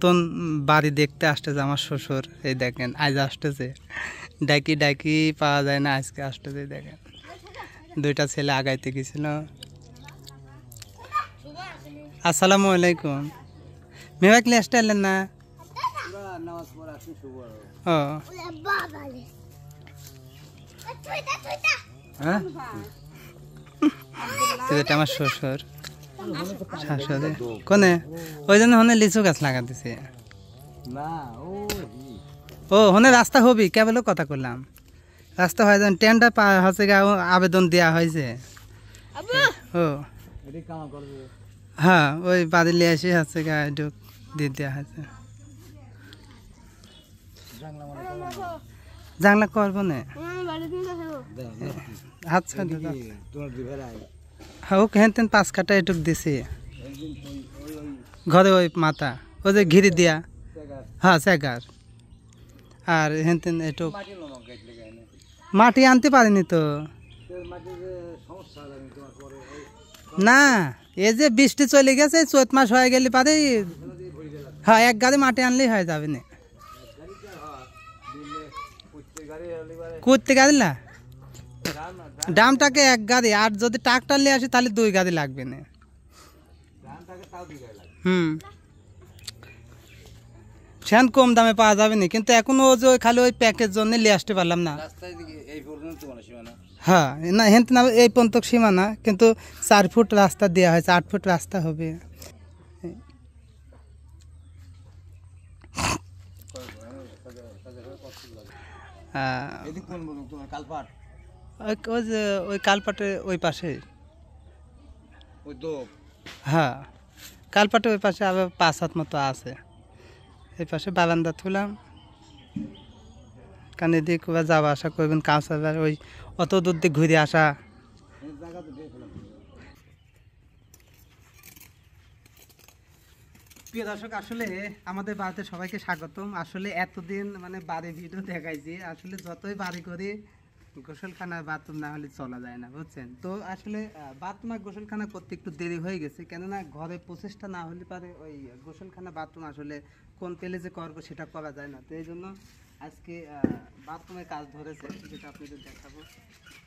নতুন বাড়ি দেখতে আসতেছে আমার শ্বশুর, এই দেখেন আজ আসতেছে, ডাকি ডাকি পাওয়া যায় না, আজকে আসতেছে দেখেন। দুইটা ছেলে আগাইতে গেছিল। আসসালামু আলাইকুম। মেয়ে ক্লাস এলেন না? ও এটা আমার শ্বশুর শাশুড়ি কোনে, ওই জন্য হনে লিচু গাছ লাগা দিছে। ও হনে রাস্তা হবি কেবল কথা করলাম, রাস্তা হয় যেন টেন্ডার হচ্ছে আবেদন দেওয়া হয়েছে। ও হ্যাঁ, ওই বাড়ি লিয়ে এসে হচ্ছে গা একটু দিয়ে দেওয়া হয়েছে। জানলা করবো না আচ্ছা হ্যাঁ, ওকে হেন তেন 5 কাটা এটুক দিছি ঘরে, ওই মাথা ওই যে ঘিরি দিয়া, হ্যাঁ চেগার, আর হেন তেন এটুক মাটি আনতে পারিনি তো না। এই যে বৃষ্টি চলে গেছে, চৈত মাস হয়ে গেলে পারে, হ্যাঁ এক গাড়ি মাটি আনলেই হয়ে যাবে না। করতে গাড়ি না, দামটাকে এক গাড়ি, আর যদি ট্রাক্টর নিয়ে আসি তাহলে 2 গাড়ি লাগবে না। সেন কম দামে পাওয়া যাবে না, কিন্তু এখনো ও যে খালি ওই প্যাকের জন্য নিয়ে আসতে পারলাম না। হ্যাঁ না হেন না, এই পর্যন্ত সীমানা, কিন্তু 4 ফুট রাস্তা দেওয়া হয়েছে, 8 ফুট রাস্তা হবে। ওই যে ওই কালপাটে ওই পাশে, হ্যাঁ কালপাটে ওই পাশে আবার 5 হাত মতো আছে। এই পাশে বারান্দা তুলাম, কারণ এদিকে কোথাও যাওয়া আসা করবেন, কাউসার ওই অত দূর দিয়ে ঘুরে আসা। প্রিয় দর্শক, আসলে আমাদের বাড়িতে সবাইকে স্বাগতম। আসলে এতদিন মানে বাড়ি ভিডিও দেখাইছি, আসলে যতই বাড়ি করি গোসলখানার বাথরুম না হলে চলা যায় না, বুঝছেন তো। আসলে বাথরুম আর গোসলখানা করতে একটু দেরি হয়ে গেছে, কেননা ঘরে প্রচেষ্টা না হলে পারে ওই গোসলখানা বাথরুম আসলে কোন পেলে যে করবো সেটা করা যায় না। তো এই জন্য আজকে বাথরুমের কাজ ধরেছে, যেটা আপনাদের দেখাবো।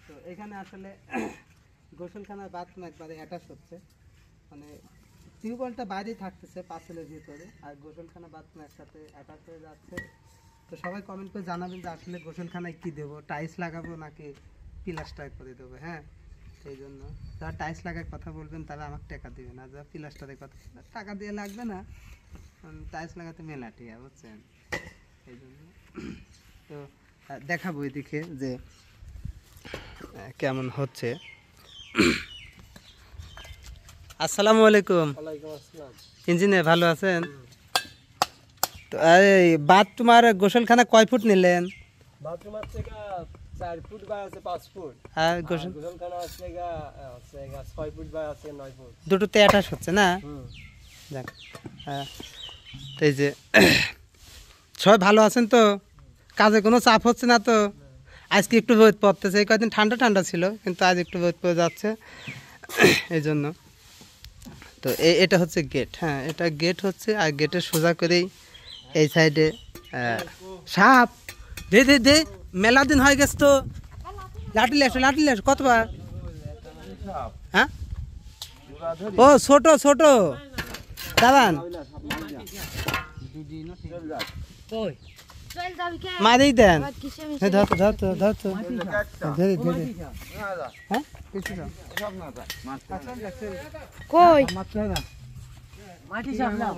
তো এখানে আসলে গোসলখানার বাথরুম একবারে অ্যাটাচ হচ্ছে, মানে টিউবওয়েলটা বাইরেই থাকতেছে পাঁচিলের ভিতরে, আর গোসলখানা বাথরুম একসাথে অ্যাটাচ হয়ে যাচ্ছে। তো সবাই কমেন্ট করে জানাবেন যে আসলে গোসলখানায় কী দেবো, টাইলস লাগাবো নাকি প্লাস্টার করে দেবো। হ্যাঁ, সেই জন্য যারা টাইলস লাগার কথা বলবেন তারা আমাকে টাকা দেবেন, আর যারা প্লাস্টারের কথা টাকা দিয়ে লাগবে না, টাইলস লাগাতে মেলাটিয়া, বুঝছেন। এই জন্য তো দেখাবো এদিকে যে কেমন হচ্ছে। আসসালামু আলাইকুম। ইঞ্জিনিয়ার ভালো আছেন তো? এই বাথরুম আর গোসলখানা কয় ফুট নিলেন? বাথরুম আছে 4 ফুট বা আছে 5 ফুট, আর গোসলখানা আছে 6 ফুট বা আছে 9 ফুট। দুটোতে অ্যাটাচ হচ্ছে না? যাক, হ্যাঁ। তো এই যে সবাই ভালো আছেন তো? কাজে কোনো চাপ হচ্ছে না তো? আজকে একটু রোদ পড়তেছে, এই কয়েকদিন ঠান্ডা ঠান্ডা ছিল, কিন্তু আজ একটু রোদ পড়ে যাচ্ছে এই জন্য। তো এটা হচ্ছে গেট, হ্যাঁ এটা গেট হচ্ছে, আর গেটের সোজা করেই এই সাইডে সাপ। দে দে দে, মেলা দিন হয়ে গেছে তো, লাঠি লেসো কতবার? হ্যাঁ ও ছোট ছোট দাঁড়ান, মারেই দেন, ধরতো ধরে ধরে। হ্যাঁ কই মাটি সাপ না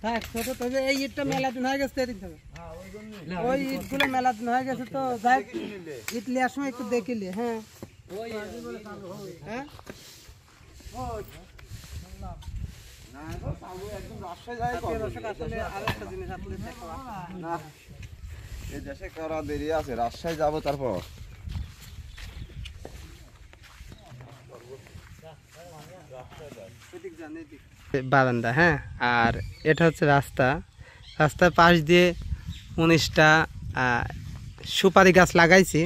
থাক, ছোট তো এই ইটটা মেলা দিন হয়ে গেছে, ওই ইটগুলো মেলা দিন হয়ে গেছে তো, যাই ইট লিয়ার সময় একটু দেখিলি। হ্যাঁ হ্যাঁ রাজশাহী যাবো তারপর বারান্দা। হ্যাঁ, আর এটা হচ্ছে রাস্তা, রাস্তার পাশ দিয়ে 19টা সুপারি গাছ লাগাইছি।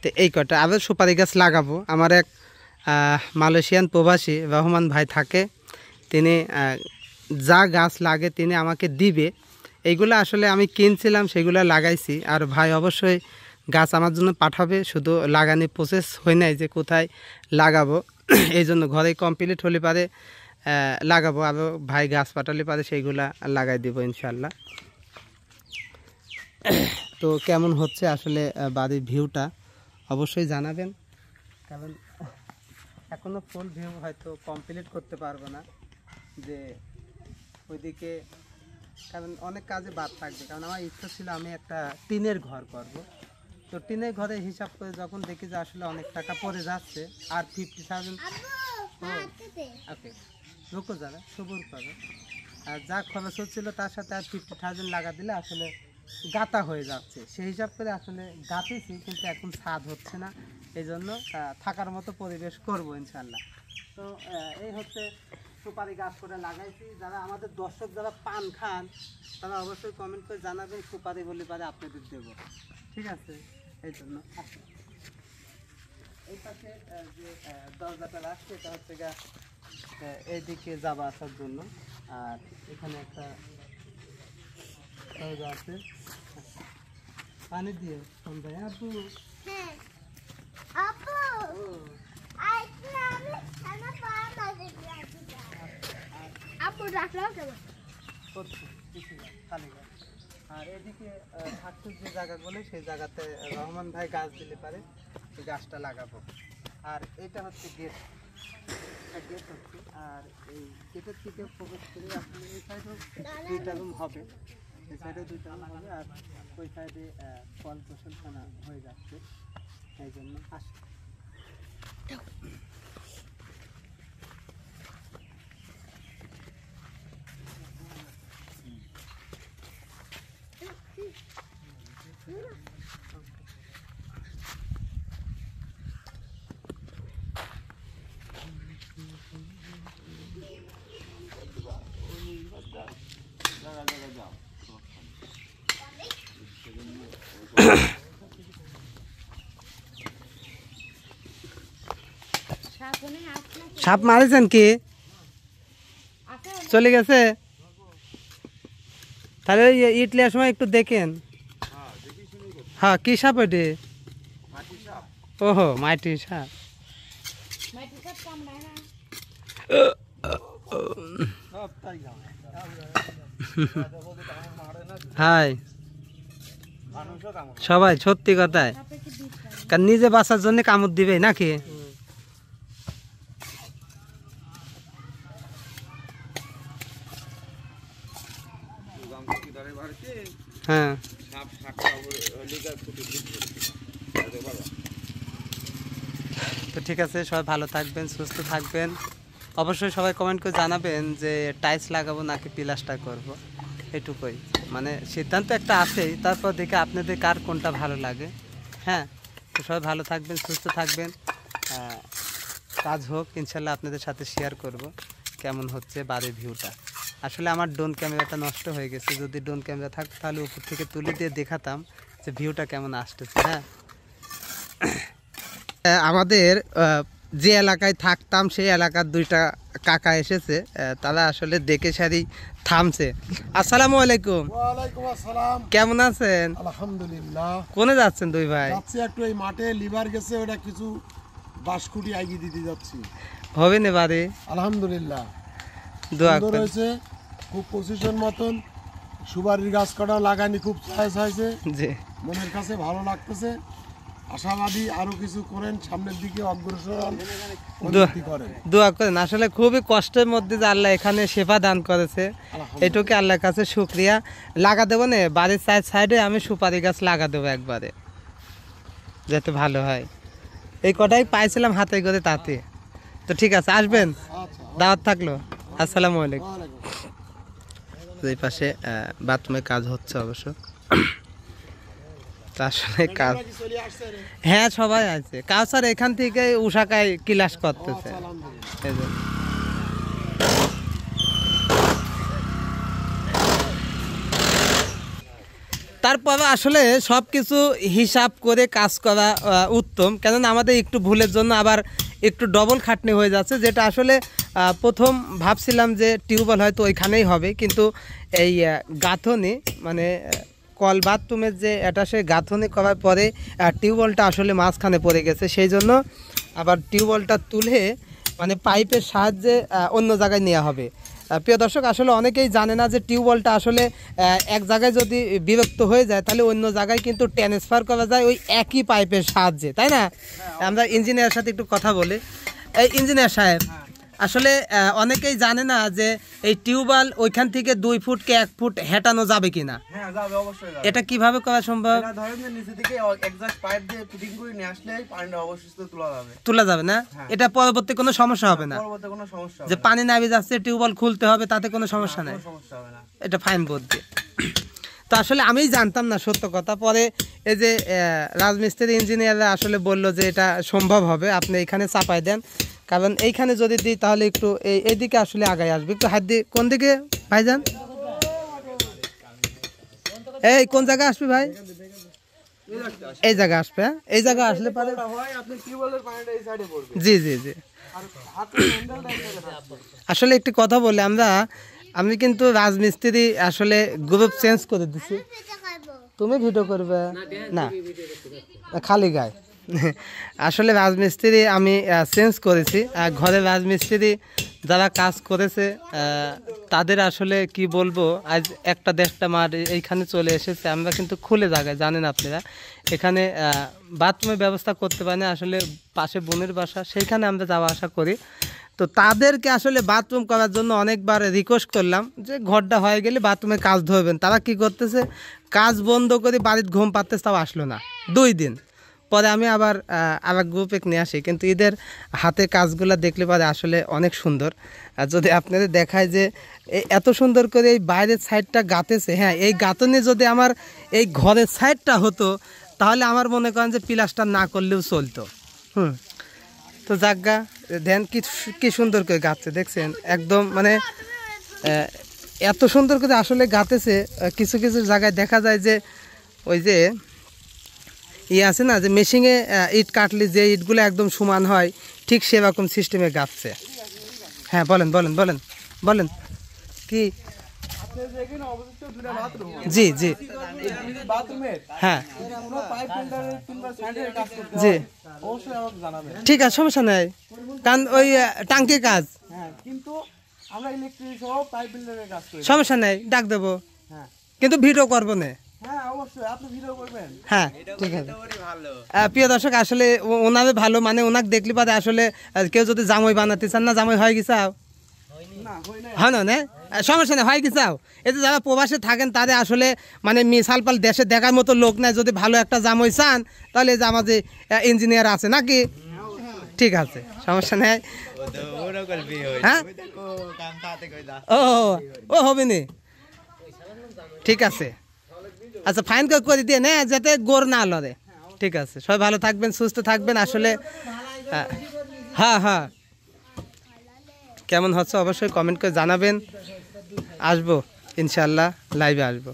তো এই কটা আবার সুপারি গাছ লাগাবো। আমার এক মালয়েশিয়ান প্রবাসী রহমান ভাই থাকে, তিনি যা গাছ লাগে তিনি আমাকে দিবে। এইগুলো আসলে আমি কিনছিলাম, সেগুলো লাগাইছি। আর ভাই অবশ্যই গাছ আমার জন্য পাঠাবে, শুধু লাগানি প্রসেস হয় নাই যে কোথায় লাগাবো। এই জন্য ঘরে কমপ্লিট হলে পারে লাগাবো, আরও ভাই গাছ পাঠালে পারে সেইগুলা লাগাই দেবো ইনশাল্লাহ। তো কেমন হচ্ছে আসলে বাড়ির ভিউটা অবশ্যই জানাবেন, কারণ এখনও ফুল ভিউ হয়তো কমপ্লিট করতে পারবো না যে ওইদিকে, কারণ অনেক কাজে বাদ থাকবে। কারণ আমার ইচ্ছা ছিল আমি একটা টিনের ঘর করব। তো টিনের ঘরে হিসাব করে যখন দেখি যে আসলে অনেক টাকা পড়ে যাচ্ছে, আর 50,000 ওকে রুকো যারা সবুর করো, আর যা খরচ হচ্ছিল তার সাথে আর 50,000 লাগা দিলে আসলে গাতা হয়ে যাচ্ছে। সেই হিসাব করে আসলে গাতেছি, কিন্তু এখন ছাদ হচ্ছে না। এই জন্য থাকার মতো পরিবেশ করব ইনশাল্লাহ। তো এই হচ্ছে সুপারি গাছ করে লাগাইছি। যারা আমাদের দর্শক যারা পান খান তারা অবশ্যই কমেন্ট করে জানাবেন, সুপারি বলে পারে আপনাদের দেবো, ঠিক আছে? এই জন্য এই পাশে যে দরজাটা রাখছে এটা হচ্ছে এইদিকে যাবা আসার জন্য। আর এখানে একটা দরজা আছে, পানি দিয়ে সন্ধ্যায়। আপু আর এদিকে থাকছে যে জায়গাগুলো, সেই জায়গাতে রহমান ভাই গাছ দিলে পারে এই গাছটা লাগাবো। আর এটা হচ্ছে গেট, গেট হচ্ছে। আর এই গেটের থেকে প্রবেশ করে আসলে এই সাইডেও 2টা রুম হবে, এই সাইডে 2টা রুম হবে। আর ওই সাইডে কল গোসলখানা হয়ে যাচ্ছে, এই জন্য আসি। সাপ মারেছেন কি? চলে গেছে? তাহলে ওই ইটলিয়ার সময় একটু দেখেন। হ্যাঁ, কি সাপ ওইটি? ওহো, মাটি সাপ। হাই সবাই সত্যি কথায়, কারণ নিজে বাঁচার জন্য কামড় দিবে নাকি? হ্যাঁ, তো ঠিক আছে, সবাই ভালো থাকবেন, সুস্থ থাকবেন। অবশ্যই সবাই কমেন্ট করে জানাবেন যে টাইলস লাগাবো নাকি প্লাস্টার করব, এটুকুই। মানে সিদ্ধান্ত একটা আছেই, তারপর দেখে আপনাদের কার কোনটা ভালো লাগে। হ্যাঁ, তো সবাই ভালো থাকবেন, সুস্থ থাকবেন। কাজ হোক ইনশাল্লাহ আপনাদের সাথে শেয়ার করব কেমন হচ্ছে বাড়ির ভিউটা। আসলে আমার ড্রোন ক্যামেরাটা নষ্ট হয়ে গেছে, যদি ড্রোন ক্যামেরা থাকতো তাহলে উপর থেকে তুলে দিয়ে দেখাতাম যে ভিউটা কেমন আসতেছে। হ্যাঁ, আমাদের যে এলাকায় থাকতাম সেই এলাকার 2টা কাকা এসেছে, তারা আসলে দেখে সারি থামছে। আসসালামু আলাইকুম। ওয়ালাইকুম আসসালাম। কেমন আছেন? আলহামদুলিল্লাহ। কোনে যাচ্ছেন 2 ভাই? যাচ্ছি একটু এই মাঠে, লিভার গেছে, ওটা কিছু বাঁশকুটি আগিয়ে দিতে যাচ্ছি। হবে না বাড়ি? আলহামদুলিল্লাহ, দোয়া সুন্দর করেন। হয়েছে, খুব পজিশন মতন। সুপারির গাছ কটা লাগানি খুব চয়েস হয়েছে, জি, মনের কাছে ভালো লাগতেছে। আশাবাদী আরো কিছু করেন, সামনের দিকে অগ্রসর হন, উন্নতি করেন। দোয়া করেন। আসলে খুবই কষ্টের মধ্যে যে আল্লাহ এখানে সেবা দান করেছে, এটুকু আল্লাহর কাছে শুকরিয়া। লাগা দেবো না বাড়ির সাইডে, আমি সুপারি গাছ লাগা দেবো একবারে, যাতে ভালো হয়। এই কটাই পাইছিলাম হাতে করে তাতে। তো ঠিক আছে, আসবেন, দাওয়াত থাকলো। আসসালামু আলাইকুম। এই পাশে বাথরুমে কাজ হচ্ছে অবশ্য, আসলে কাজ। হ্যাঁ, সবাই আছে। কাউসার এখান থেকে উষাকায় ক্লাস করতেছে। তারপরে আসলে সব কিছু হিসাব করে কাজ করা উত্তম, কেননা আমাদের একটু ভুলের জন্য আবার একটু ডবল খাটনি হয়ে যাচ্ছে, যেটা আসলে প্রথম ভাবছিলাম যে টিউবওয়েল হয়তো ওইখানেই হবে, কিন্তু এই গাঁথনি মানে কল বাথরুমের যে এটা সে গাঁথনি করার পরে টিউবওয়েলটা আসলে মাঝখানে পড়ে গেছে, সেই জন্য আবার টিউবওয়েলটা তুলে মানে পাইপের সাহায্যে অন্য জায়গায় নেওয়া হবে। প্রিয় দর্শক, আসলে অনেকেই জানে না যে টিউবওয়েলটা আসলে এক জায়গায় যদি বিরক্ত হয়ে যায় তাহলে অন্য জায়গায় কিন্তু ট্রান্সফার করা যায় ওই একই পাইপের সাহায্যে, তাই না? আমরা ইঞ্জিনিয়ারের সাথে একটু কথা বলি। এই ইঞ্জিনিয়ার সাহেব, আসলে অনেকেই জানে না যে এই টিউবওয়েল ওইখান থেকে 2 ফুট কে 1 ফুট হেঁটানো যাবে কিনা। হ্যাঁ যাবে, অবশ্যই যাবে। এটা কিভাবে করা সম্ভব? এটা ধরেন যে নিচে থেকে এক্সস্ট পাইপ দিয়ে ফিটিং করে নিয়ে আসলেই পানিটা অবশ্যই তোলা যাবে। তোলা যাবে না? এটা পরবর্তী কোনো সমস্যা হবে না? পরবর্তী কোনো সমস্যা হবে যে পানি নামে যাচ্ছে টিউবওয়েল খুলতে হবে তাতে কোনো সমস্যা নাই? কোনো সমস্যা হবে না। এটা ফাইন বুদ্ধি। তো আসলে আমিই জানতাম না সত্য কথা, পরে এই যে রাজমিস্ত্রি ইঞ্জিনিয়াররা আসলে বললো যে এটা সম্ভব হবে, আপনি এখানে চাপাই দেন, কারণ এইখানে যদি দিই তাহলে একটু এইদিকে আসলে আগায় আসবে। একটু হাত দিয়ে কোন দিকে ভাইজান? এই কোন জায়গায় আসবে ভাই? এই জায়গা আসবে। হ্যাঁ, এই জায়গা আসলে পারে। হয় আপনি টিউবওয়েলের পানিটা এই সাইডে পড়বে। জি জি জি। আর হাতে হ্যান্ডেলটা এখানে থাকবে। আসলে একটি কথা বলে আমি কিন্তু রাজমিস্ত্রি আসলে গ্রুপ চেঞ্জ করে দিছি। তুমি ভিডিও করবে না? খালি গায়ে। আসলে রাজমিস্ত্রি আমি চেঞ্জ করেছি। ঘরে রাজমিস্ত্রি যারা কাজ করেছে তাদের আসলে কি বলবো, আজ 1-1.5টা মাঠ এইখানে চলে এসেছে। আমরা কিন্তু খুলে জায়গায়, জানেন আপনারা, এখানে বাথরুমের ব্যবস্থা করতে পারি না। আসলে পাশে বোনের বাসা, সেইখানে আমরা যাওয়া আসা করি। তো তাদেরকে আসলে বাথরুম করার জন্য অনেকবার রিকোয়েস্ট করলাম যে ঘরটা হয়ে গেলে বাথরুমে কাজ ধরবেন। তারা কি করতেছে, কাজ বন্ধ করে বাড়ির ঘুম পাচ্ছে, তাও আসলো না 2 দিন। পরে আমি আবার আরেক গ্রুপে নিয়ে আসি, কিন্তু এদের হাতে কাজগুলো দেখলে পরে আসলে অনেক সুন্দর। আর যদি আপনাদের দেখায় যে এত সুন্দর করে এই বাইরের সাইডটা গাঁথেছে, হ্যাঁ এই গাঁথনি যদি আমার এই ঘরের সাইডটা হতো তাহলে আমার মনে করেন যে প্লাস্টার না করলেও চলতো। তো জায়গা দেন কি সুন্দর করে গাঁথছে, দেখছেন? একদম মানে এত সুন্দর করে আসলে গাঁথেছে। কিছু কিছু জায়গায় দেখা যায় যে ওই যে আছে না, যে মেশিনে ইট কাটলে যে ইটগুলো একদম সমান হয়, ঠিক সেরকম সিস্টেমে গাঁথছে। হ্যাঁ বলেন বলেন বলেন বলেন কি? জি জি হ্যাঁ জি ঠিক আছে, সমস্যা নেই, কারণ ওই টাঙ্কির কাজ। কিন্তু আমরা ইলেকট্রিক সহ পাইপ বিল্ডারের কাজ করি। সমস্যা নেই, ডাক দেবো, কিন্তু ভিডিও করবো না। হ্যাঁ অবশ্যই আপনি ভিডিও করবেন। হ্যাঁ ঠিক আছে। প্রিয় দর্শক, আসলে ওনাদের ভালো মানে ওনাকে দেখলে পারে আসলে কেউ যদি জামাই বানাতে চান না, জামাই হয় কি চাও? হয় না? সমস্যা নেই, হয় কি চাও? এতে যারা প্রবাসে থাকেন তাদের আসলে মানে মিসালপাল দেশে দেখার মতো লোক নাই। যদি ভালো একটা জামাই চান তাহলে যে আমাদের ইঞ্জিনিয়ার আছে নাকি, ঠিক আছে, সমস্যা নেই। হ্যাঁ ও হবে নি, ঠিক আছে। আচ্ছা ফাইন করে দিয়ে না, যাতে গোর না লড়ে। ঠিক আছে, সবাই ভালো থাকবেন, সুস্থ থাকবেন। আসলে হ্যাঁ হ্যাঁ, কেমন হচ্ছে অবশ্যই কমেন্ট করে জানাবেন। আসবো ইনশাল্লাহ, লাইভে আসবো।